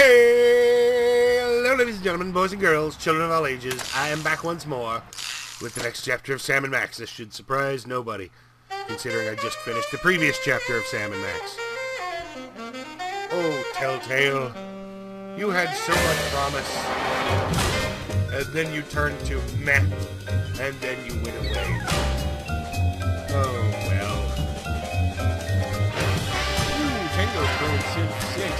Hello, ladies and gentlemen, boys and girls, children of all ages. I am back once more with the next chapter of Sam and Max. This should surprise nobody, considering I just finished the previous chapter of Sam and Max. Oh, Telltale, you had so much promise, and then you turned to meh, and then you went away. Oh, well. Ooh, Tango's going Civ 6.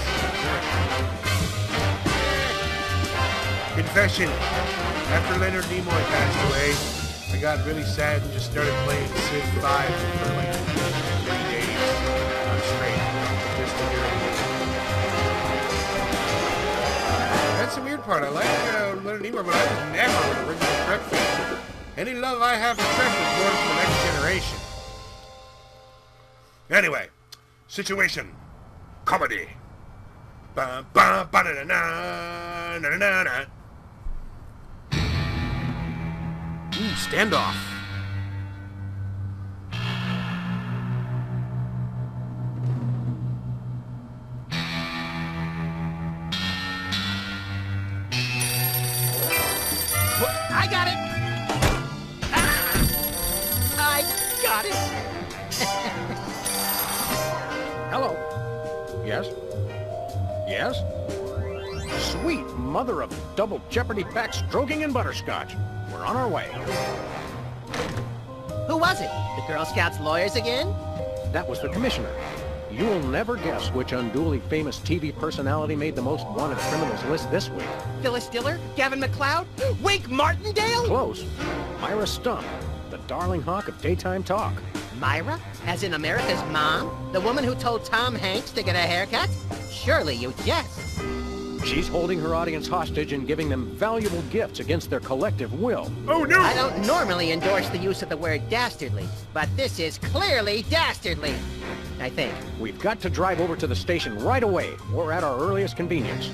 Confession. After Leonard Nimoy passed away, I got really sad and just started playing Civ 5 for like 3 days straight. Just to hear it. That's the weird part. I like Leonard Nimoy, but I was never an original Trek fan. Any love I have for Trek is more for the next generation. Anyway, situation. Comedy. Ba ba ba da da na na na na. Ooh, standoff. I got it! Ah! I got it! Hello. Yes? Yes? Sweet mother of double jeopardy backstroking and butterscotch. We're on our way. Who was it? The Girl Scouts lawyers again? That was the commissioner. You will never guess which unduly famous TV personality made the most wanted criminals list this week. Phyllis Diller? Gavin McLeod? Wink Martindale? Close. Myra Stump, the darling hawk of daytime talk. Myra? As in America's mom? The woman who told Tom Hanks to get a haircut? Surely you jest. She's holding her audience hostage and giving them valuable gifts against their collective will. Oh, no! I don't normally endorse the use of the word dastardly, but this is clearly dastardly. I think. We've got to drive over to the station right away, or at our earliest convenience.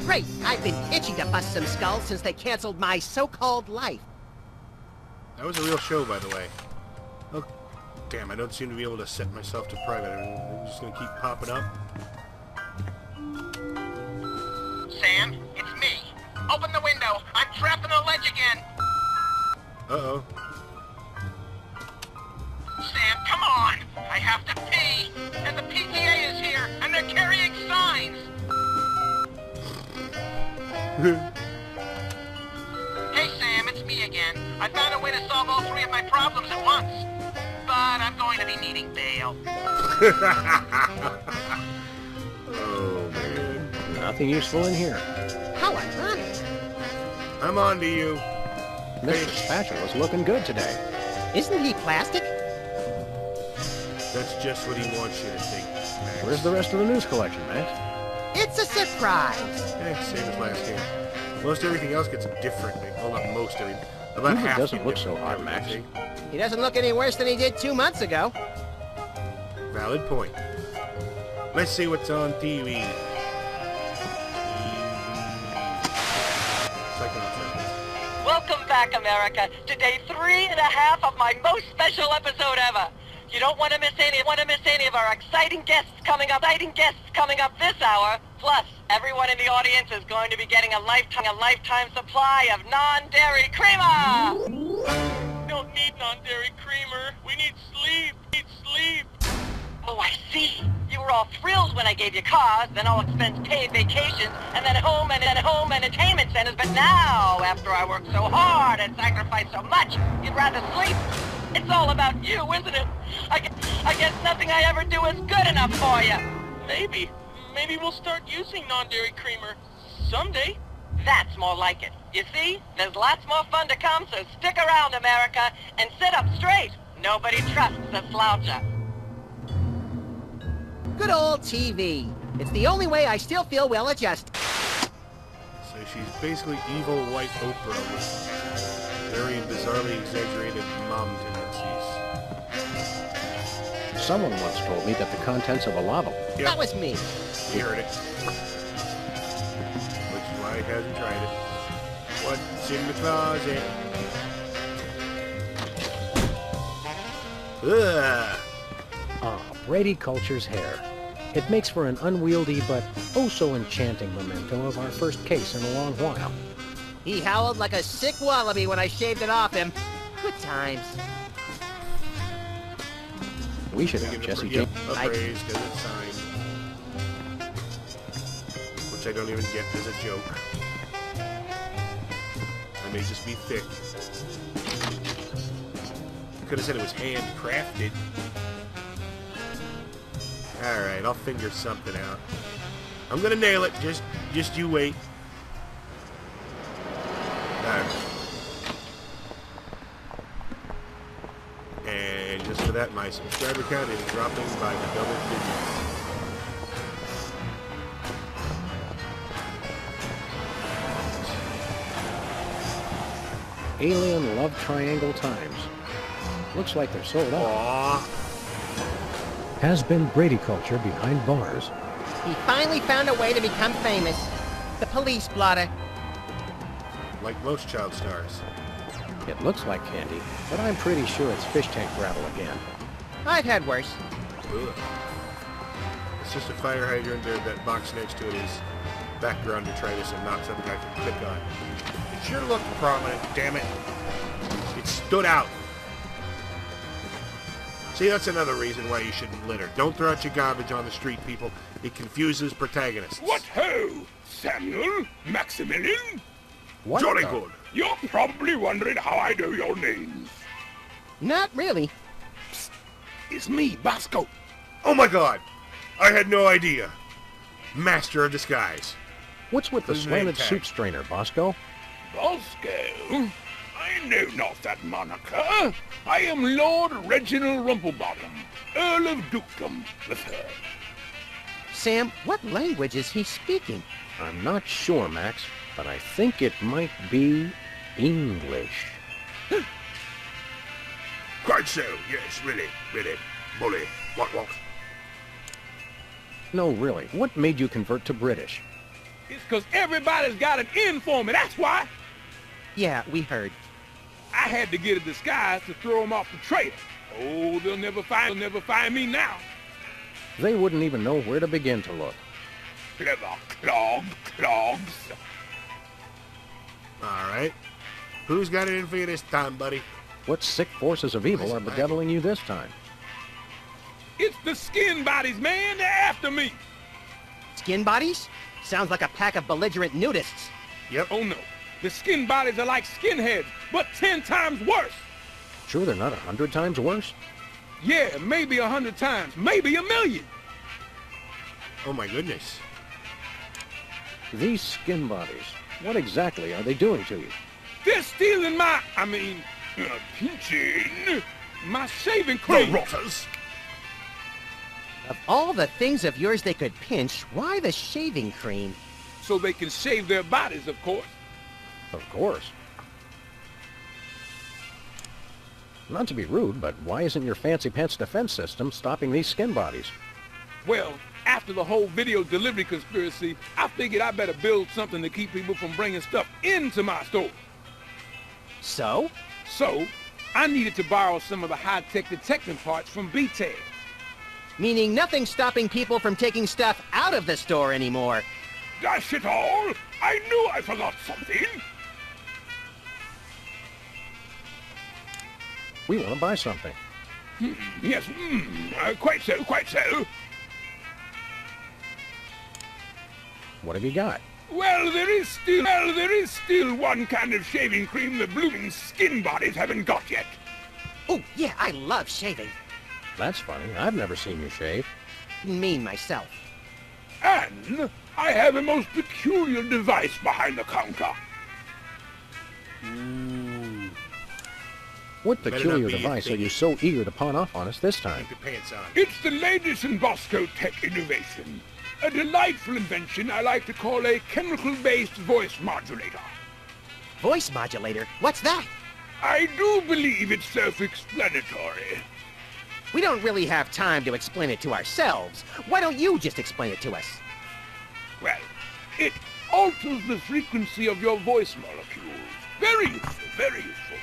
Great! I've been itching to bust some skulls since they canceled my so-called life. That was a real show, by the way. Oh, damn, I don't seem to be able to set myself to private. I'm just gonna keep popping up. Sam, it's me. Open the window. I'm trapped on the ledge again. Uh-oh. Sam, come on. I have to pee. And the PTA is here, and they're carrying signs. Hey, Sam, it's me again. I found a way to solve all three of my problems at once. But I'm going to be needing bail. Oh, man. Nothing useful in here. How ironic. I'm on to you. Mr. Spatula's looking good today. Isn't he plastic? That's just what he wants you to think, Max. Where's the rest of the news collection, Max? It's a surprise. Same as last game. Most everything else gets different. Well, not most everything. About Hubert half doesn't get look so different, hot, Max. everything. He doesn't look any worse than he did 2 months ago. Valid point. Let's see what's on TV. Welcome back, America, to day 3.5 of my most special episode ever. You don't want to miss any of our exciting guests coming up this hour. Plus, everyone in the audience is going to be getting a lifetime supply of non-dairy creamer. We don't need non-dairy creamer. We need sleep. Oh, I see. You were all thrilled when I gave you cars, then all expense paid vacations, and then home entertainment centers. But now, after I worked so hard and sacrificed so much, you'd rather sleep. It's all about you, isn't it? I guess nothing I ever do is good enough for you. Maybe we'll start using non-dairy creamer someday. That's more like it. You see, there's lots more fun to come, so stick around, America, and sit up straight. Nobody trusts a sloucher. Good old TV. It's the only way I still feel well adjusted. So she's basically evil white Oprah with very bizarrely exaggerated mom tendencies. Someone once told me that the contents of a lava... Yep, That was me. you heard it. Which is why he hasn't tried it. What's in the closet? Ugh. Ah, Brady Culture's hair. It makes for an unwieldy but oh-so-enchanting memento of our first case in a long while. He howled like a sick wallaby when I shaved it off him. Good times. We should have Jesse James. Appraised because it's signed. Which I don't even get as a joke. I may just be thick. Could have said it was handcrafted. Alright, I'll figure something out. I'm gonna nail it. Just you wait. Alright. And just for that, my subscriber count is dropping by the double digits. Alien Love Triangle Times. Looks like they're sold out. Aww. Has been Brady culture behind bars. He finally found a way to become famous. The police blotter. Like most child stars. It looks like candy, but I'm pretty sure it's fish tank gravel again. I've had worse. Ugh. It's just a fire hydrant there. That box next to it is background detritus and not something I can click on. It sure looked prominent, damn it. It stood out. See, that's another reason why you shouldn't litter. Don't throw out your garbage on the street, people. It confuses protagonists. What ho, Samuel, Maximilian? What Jolly the- good. You're probably wondering how I know your names. Not really. It's me, Bosco. Oh my god! I had no idea. Master of disguise. What's with the Who's slanted name soup tag? strainer, Bosco? Bosco? I know not that moniker. I am Lord Reginald Rumplebottom, Earl of Dukedom, the Third. Sam, what language is he speaking? I'm not sure, Max, but I think it might be English. Quite so, yes, really. Bully. What? No, really, what made you convert to British? It's 'cause everybody's got an in for me, that's why. Yeah, we heard. I had to get a disguise to throw them off the trail. Oh, they'll never find me now. They wouldn't even know where to begin to look. Clever clogs. Alright. Who's got it in for you this time, buddy? What sick forces of evil are bedeviling you this time? It's the skin bodies, man. They're after me. Skin bodies? Sounds like a pack of belligerent nudists. Yep. Oh, no. The skin bodies are like skinheads, but 10 times worse. Sure they're not 100 times worse? Yeah, maybe 100 times, maybe 1,000,000. Oh my goodness. These skin bodies, what exactly are they doing to you? They're stealing pinching my shaving cream. rotters! Of all the things of yours they could pinch, why the shaving cream? So they can shave their bodies, of course. Of course. Not to be rude, but why isn't your fancy pants defense system stopping these skin bodies? Well, after the whole video delivery conspiracy, I figured I better build something to keep people from bringing stuff into my store. So? So, I needed to borrow some of the high-tech detecting parts from B-Tech. Meaning nothing's stopping people from taking stuff out of the store anymore. Dash it all! I knew I forgot something! We want to buy something. Yes, quite so. What have you got? Well, there is still one kind of shaving cream the blooming skin bodies haven't got yet. Oh, yeah, I love shaving. That's funny. I've never seen you shave. Me, myself. And I have a most peculiar device behind the counter. Ooh. What Better peculiar not be device are thinking. you so eager to pawn off on us this time? Keep your pants on. It's the latest in Bosco Tech innovation. A delightful invention I like to call a chemical-based voice modulator. Voice modulator? What's that? I do believe it's self-explanatory. We don't really have time to explain it to ourselves. Why don't you just explain it to us? Well, it alters the frequency of your voice molecules. Very useful, very useful.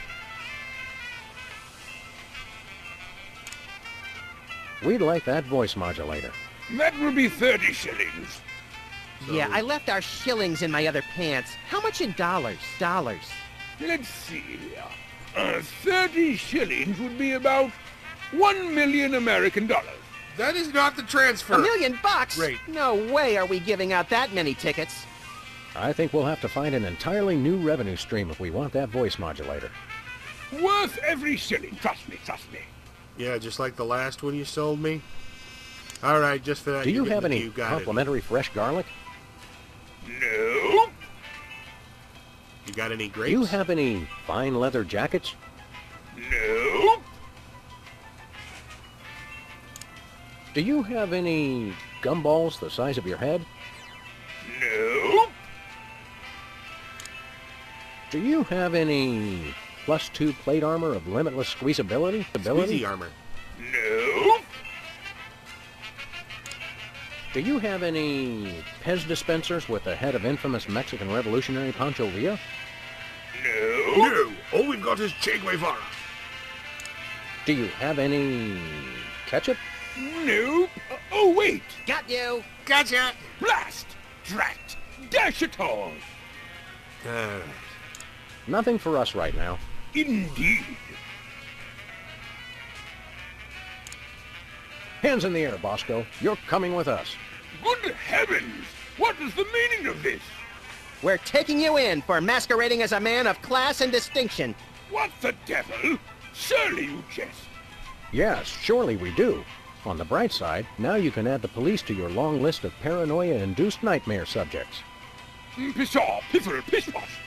We'd like that voice modulator. That will be 30 shillings. Yeah, I left our shillings in my other pants. How much in dollars? Dollars. Let's see. 30 shillings would be about 1 million American dollars. That is not the transfer. $1 million? Right. No way are we giving out that many tickets. I think we'll have to find an entirely new revenue stream if we want that voice modulator. Worth every shilling. Trust me, trust me. Yeah, just like the last one you sold me. All right, just for that. Do you get have the any You Got It. complimentary fresh garlic? No. You got any Do grapes? you have any fine leather jackets? No. Do you have any gumballs the size of your head? No. Do you have any +2 plate armor of limitless squeezability? Squeezy armor. No. Do you have any Pez dispensers with the head of infamous Mexican revolutionary Pancho Villa? No. No, all we've got is Che Guevara. Do you have any ketchup? No. Oh, wait. Got you. Gotcha. Blast. Drat. Dash it all. Nothing for us right now. Indeed. Hands in the air, Bosco. You're coming with us. Good heavens! What is the meaning of this? We're taking you in for masquerading as a man of class and distinction. What the devil? Surely you jest. Yes, surely we do. On the bright side, now you can add the police to your long list of paranoia-induced nightmare subjects. Pshaw, piffle, pish-posh.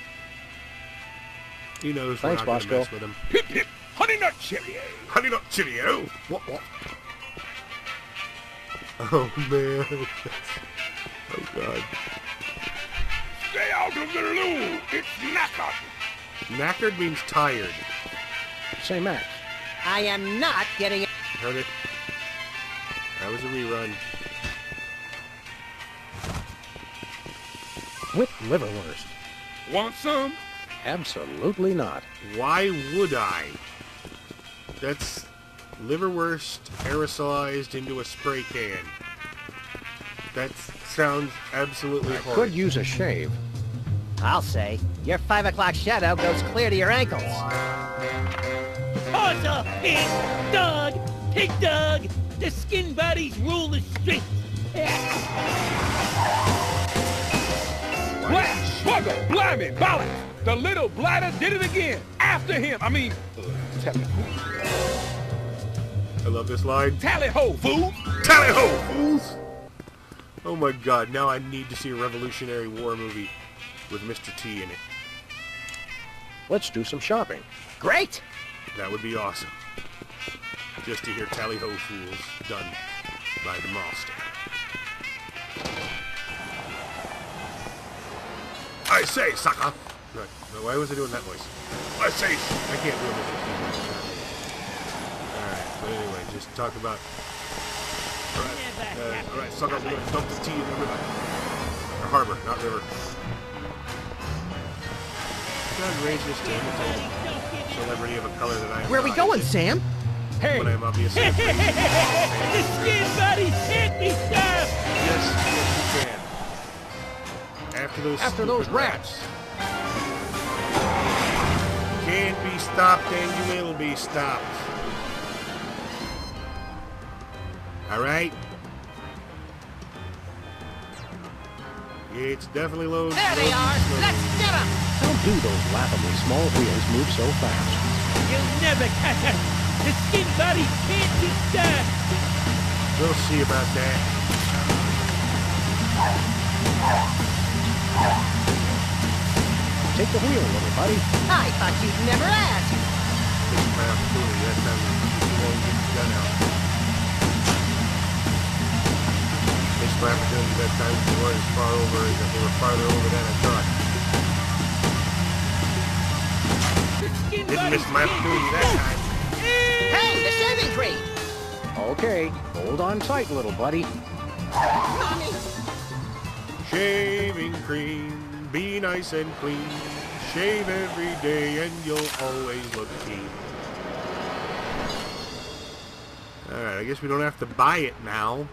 He knows Thanks, we're not Bosco. gonna mess with him. Pip, pip, honey nut Cheerio. Honey Nut Cheerio. What? Oh, man. Oh, God. Stay out of the loo. It's knackered. Knackered means tired. Say, Max, I am not getting it. Heard it? That was a rerun. with liverwurst? Want some? Absolutely not. Why would I? That's liverwurst aerosolized into a spray can. That sounds absolutely horrible. Could use a shave. I'll say. Your 5 o'clock shadow goes clear to your ankles. Paws pig dog, pig dog. The skin buddies rule the streets. Flash, bugger, blimey, balance. The little bladder did it again. After him. I love this line. tally-ho, fool. Tally-ho, fools! Oh my god, now I need to see a Revolutionary War movie with Mr. T in it. Let's do some shopping. Great! That would be awesome. Just to hear Tally-ho, fools done by the master. I say, sucker! Right. Why was I doing that voice? I say, I can't do it. Alright, but anyway, just talk about... Alright, sucker, we're gonna dump the tea in the river. Or harbor, not river. God, racist, damn it. Celebrity of a color that I am Where are we not. going, Sam? Hey! But I'm obviously a pretty The skin buddies can't be stopped. Yes, you can. After those stupid rats. Can't be stopped and you will be stopped. Alright? It's definitely low. There they are! Let's get them! How do those laughably small wheels move so fast? You'll never catch us. The skin buddies can't be stopped. We'll see about that. Take the wheel, little buddy. I thought you'd never ask. This is my opportunity. That time we won't get the gun out. This is my opportunity. That time we weren't as far over as they were farther over than I thought. The skin Didn't buddies miss my opportunity that time. Hey, the shaving cream! Okay, hold on tight, little buddy. Mommy! Shaving cream, be nice and clean. Shave every day and you'll always look clean. Alright, I guess we don't have to buy it now.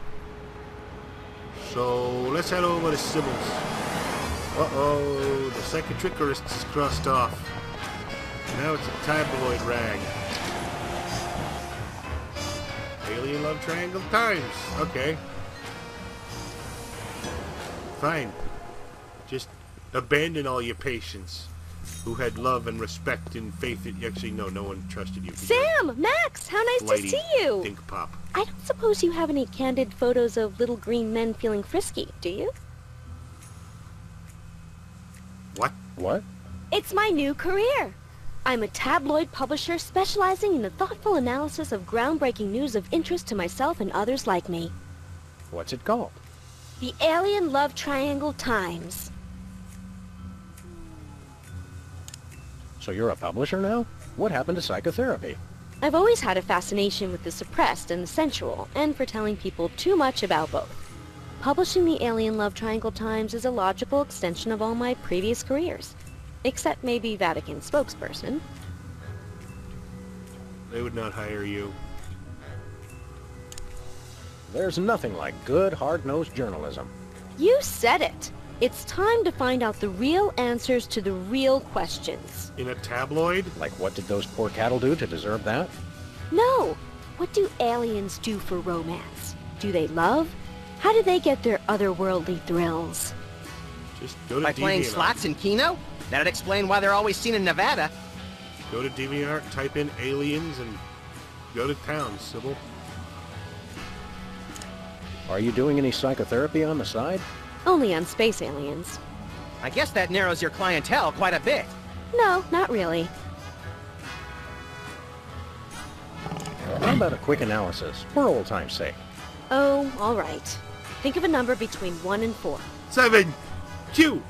So let's head over to Sybil's. Uh-oh, the psychotrickerist is crossed off. Now it's a tabloid rag. Alien love triangle times. Okay. Fine. Just abandon all your patients who had love and respect and faith. Actually, no one trusted you. Sam! Max! How nice to see you! Think pop. I don't suppose you have any candid photos of little green men feeling frisky, do you? What? What? It's my new career. I'm a tabloid publisher specializing in the thoughtful analysis of groundbreaking news of interest to myself and others like me. What's it called? The Alien Love Triangle Times. So you're a publisher now? What happened to psychotherapy? I've always had a fascination with the suppressed and the sensual, and for telling people too much about both. Publishing the Alien Love Triangle Times is a logical extension of all my previous careers. Except maybe Vatican spokesperson. They would not hire you. There's nothing like good, hard-nosed journalism. You said it. It's time to find out the real answers to the real questions. In a tabloid? Like, what did those poor cattle do to deserve that? No. What do aliens do for romance? Do they love? How do they get their otherworldly thrills? Just go to By playing DeviantArt. slots in Keno? That'd explain why they're always seen in Nevada. Go to DeviantArt, type in aliens, and go to town, Sybil. Are you doing any psychotherapy on the side? Only on space aliens. I guess that narrows your clientele quite a bit. No, not really. How about a quick analysis, for old time's sake? Oh, all right. Think of a number between 1 and 4. 7, 2,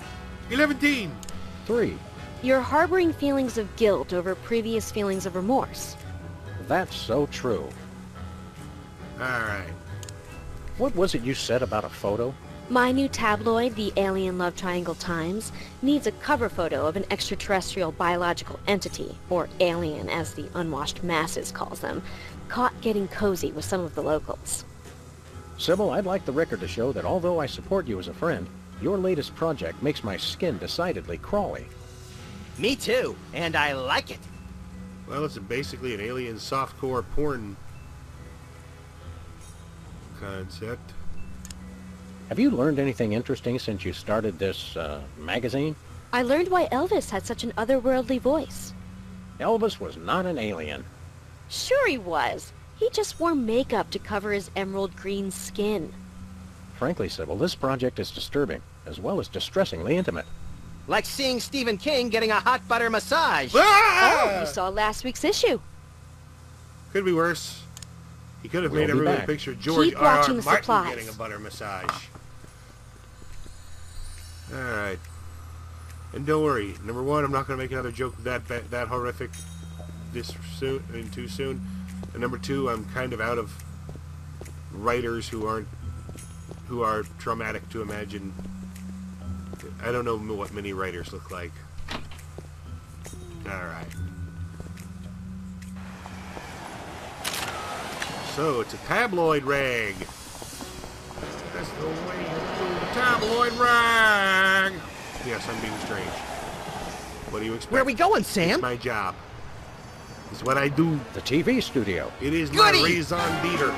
11. 3. You're harboring feelings of guilt over previous feelings of remorse. That's so true. Alright. What was it you said about a photo? My new tabloid, the Alien Love Triangle Times, needs a cover photo of an extraterrestrial biological entity, or alien as the unwashed masses calls them, caught getting cozy with some of the locals. Sybil, I'd like the record to show that although I support you as a friend, your latest project makes my skin decidedly crawly. Me too, and I like it. Well, it's basically an alien softcore porn concept. Have you learned anything interesting since you started this, magazine? I learned why Elvis had such an otherworldly voice. Elvis was not an alien. Sure he was. He just wore makeup to cover his emerald green skin. Frankly, Sybil, this project is disturbing, as well as distressingly intimate. Like seeing Stephen King getting a hot butter massage. Oh, you saw last week's issue. Could be worse. He could have We'll made be everyone a back. picture of George Keep R.R. watching the Martin supplies. getting a butter massage. Alright. And don't worry. Number one, I'm not going to make another joke that horrific this soon and too soon. And number two, I'm kind of out of writers who are traumatic to imagine. I don't know what many writers look like. Alright. So, it's a tabloid rag. That's the way to do the tabloid rag. Yes, I'm being strange. What do you expect? Where are we going, Sam? It's my job. It's what I do. The TV studio. It is my Goody! raison d'etre.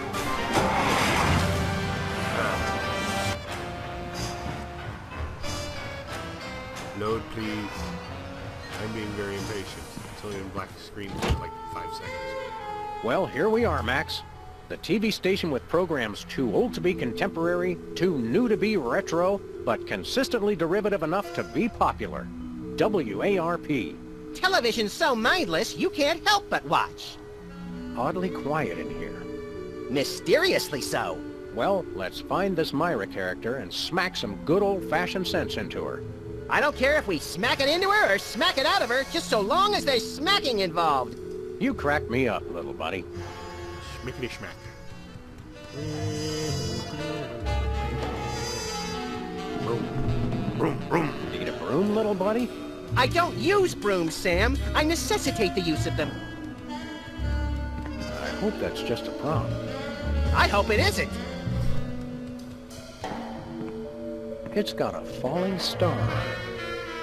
Load, please. I'm being very impatient. It's only in black screen for like 5 seconds. Well, here we are, Max. The TV station with programs too old to be contemporary, too new to be retro, but consistently derivative enough to be popular. WARP. Television's so mindless, you can't help but watch. Oddly quiet in here. Mysteriously so. Well, let's find this Myra character and smack some good old-fashioned sense into her. I don't care if we smack it into her or smack it out of her, just so long as there's smacking involved. You crack me up, little buddy. Schmickety schmack. Broom. Broom, broom. Need a broom, little buddy? I don't use brooms, Sam. I necessitate the use of them. I hope that's just a prop. I hope it isn't. It's got a falling star.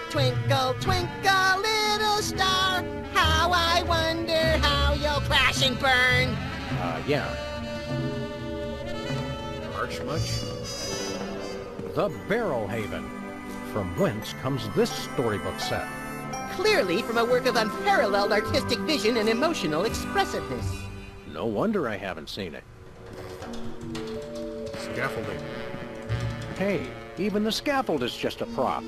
Twinkle, twinkle, little star, how I wonder how you'll crash and burn. Yeah. Arch much? The Barrel Haven. From whence comes this storybook set? Clearly from a work of unparalleled artistic vision and emotional expressiveness. No wonder I haven't seen it. Scaffolding. Hey, even the scaffold is just a prop.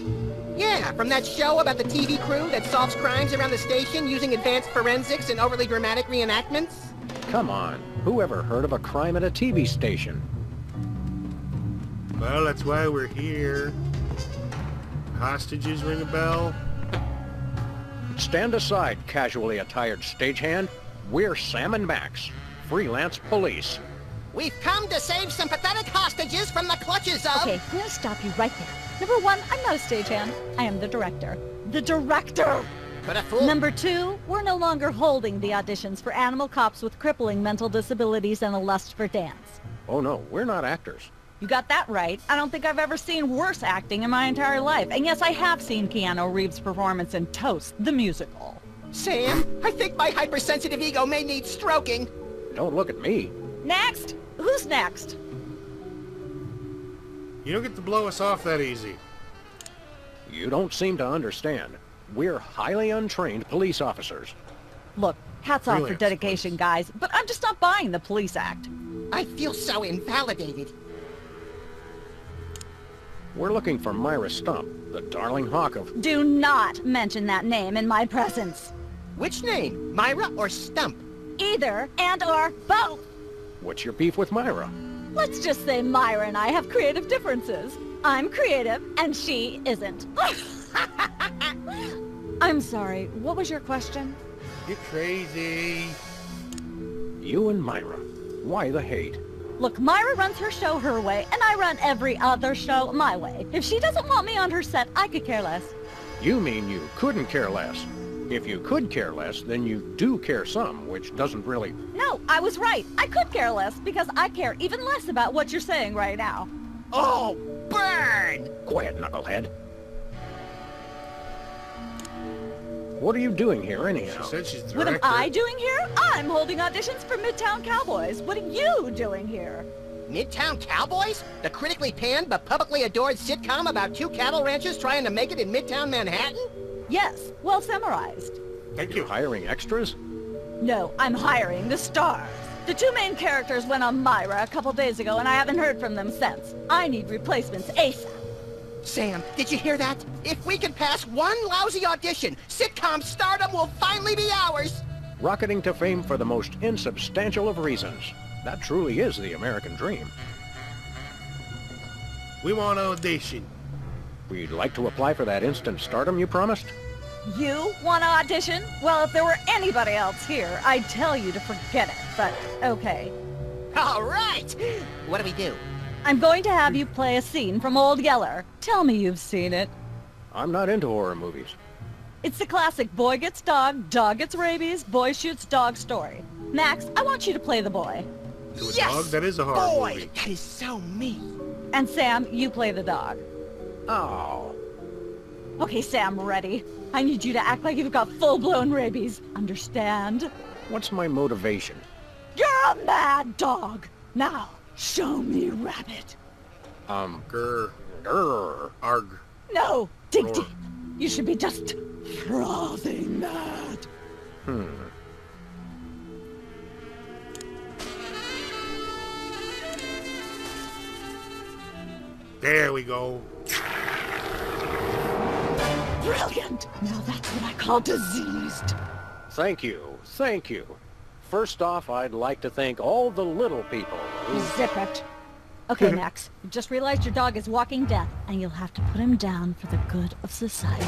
Yeah, from that show about the TV crew that solves crimes around the station using advanced forensics and overly dramatic reenactments. Come on, who ever heard of a crime at a TV station? Well, that's why we're here. Hostages ring a bell? Stand aside, casually attired stagehand. We're Sam and Max, freelance police. We've come to save some pathetic hostages from the clutches of... Okay, I'm gonna stop you right there. Number one, I'm not a stagehand. I am the director. The director! But a fool... Number two, we're no longer holding the auditions for animal cops with crippling mental disabilities and a lust for dance. Oh no, we're not actors. You got that right. I don't think I've ever seen worse acting in my entire life. And yes, I have seen Keanu Reeves' performance in Toast, the musical. Sam, I think my hypersensitive ego may need stroking. Don't look at me. Next! Who's next? You don't get to blow us off that easy. You don't seem to understand. We're highly untrained police officers. Look, hats off for Freelance dedication, police. guys, but I'm just not buying the police act. I feel so invalidated. We're looking for Myra Stump, the darling hawk of... Do not mention that name in my presence. Which name, Myra or Stump? Either and or both. What's your beef with Myra? Let's just say Myra and I have creative differences. I'm creative, and she isn't. I'm sorry, what was your question? You're crazy. You and Myra. Why the hate? Look, Myra runs her show her way, and I run every other show my way. If she doesn't want me on her set, I could care less. You mean you couldn't care less. If you could care less, then you do care some, which doesn't really... No, I was right. I could care less, because I care even less about what you're saying right now. Oh, burn! Quiet, knucklehead. What are you doing here, anyhow? She said she's the What am director. I doing here? I'm holding auditions for Midtown Cowboys. What are you doing here? Midtown Cowboys? The critically panned but publicly adored sitcom about two cattle ranchers trying to make it in Midtown Manhattan? Yes, well summarized. Thank You you. hiring extras? No, I'm hiring the stars. The two main characters went on Myra a couple days ago, and I haven't heard from them since. I need replacements ASAP. Sam, did you hear that? If we can pass one lousy audition, sitcom stardom will finally be ours! Rocketing to fame for the most insubstantial of reasons. That truly is the American dream. We want an audition. We'd like to apply for that instant stardom you promised. You want to audition? Well, if there were anybody else here, I'd tell you to forget it, but okay. All right! What do we do? I'm going to have you play a scene from Old Yeller. Tell me you've seen it. I'm not into horror movies. It's the classic boy gets dog gets rabies, boy shoots dog story. Max, I want you to play the boy. To a Yes! dog, that is a horror Boy, movie. that is so me. And Sam, you play the dog. Oh. Okay, Sam, ready? I need you to act like you've got full-blown rabies. Understand? What's my motivation? You're a mad dog. Now, show me rabbit. Grr. Grr. Arg. No, dig Roar. deep. You should be just frothing mad. There we go. Brilliant. Now that's what I call diseased. Thank you. Thank you. First off, I'd like to thank all the little people who... Zip it. Okay, Max. You just realized your dog is walking death, and you'll have to put him down for the good of society.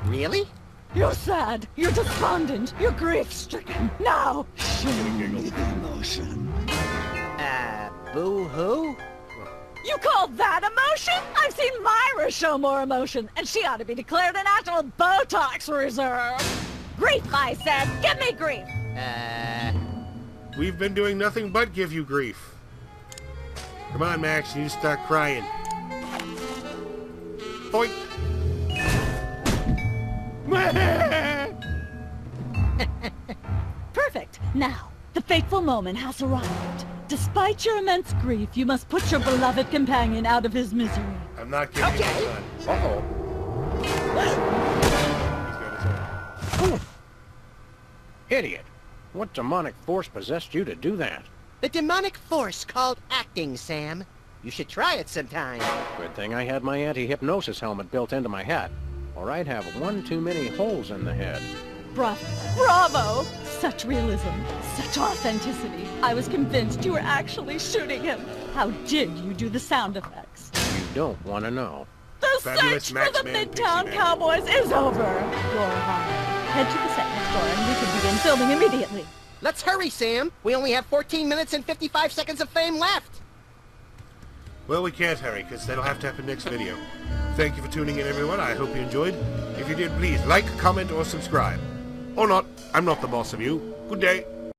Really? You're sad. You're despondent. You're grief-stricken. Now, show me the emotion. Boo-hoo? You call that emotion? I've seen Myra show more emotion, and she ought to be declared a national Botox reserve. Grief, I said. Give me grief. We've been doing nothing but give you grief. Come on, Max, you need to start crying. Boink. Perfect. Now, the fateful moment has arrived. Despite your immense grief, you must put your beloved companion out of his misery. I'm not giving you my gun. Uh-oh. He's got his own. Idiot. What demonic force possessed you to do that? The demonic force called acting, Sam. You should try it sometime. Good thing I had my anti-hypnosis helmet built into my hat, or I'd have one too many holes in the head. Bravo. Bravo! Such realism, such authenticity. I was convinced you were actually shooting him. How did you do the sound effects? You don't want to know. The Fabulous search Max for the Man, Midtown Pixie Man. Cowboys is over. You're hired. Head to the set next door and we can begin filming immediately. Let's hurry, Sam. We only have 14 minutes and 55 seconds of fame left. Well, we can't hurry, because that'll have to happen next video. Thank you for tuning in, everyone. I hope you enjoyed. If you did, please like, comment, or subscribe. Or not. I'm not the boss of you. Good day.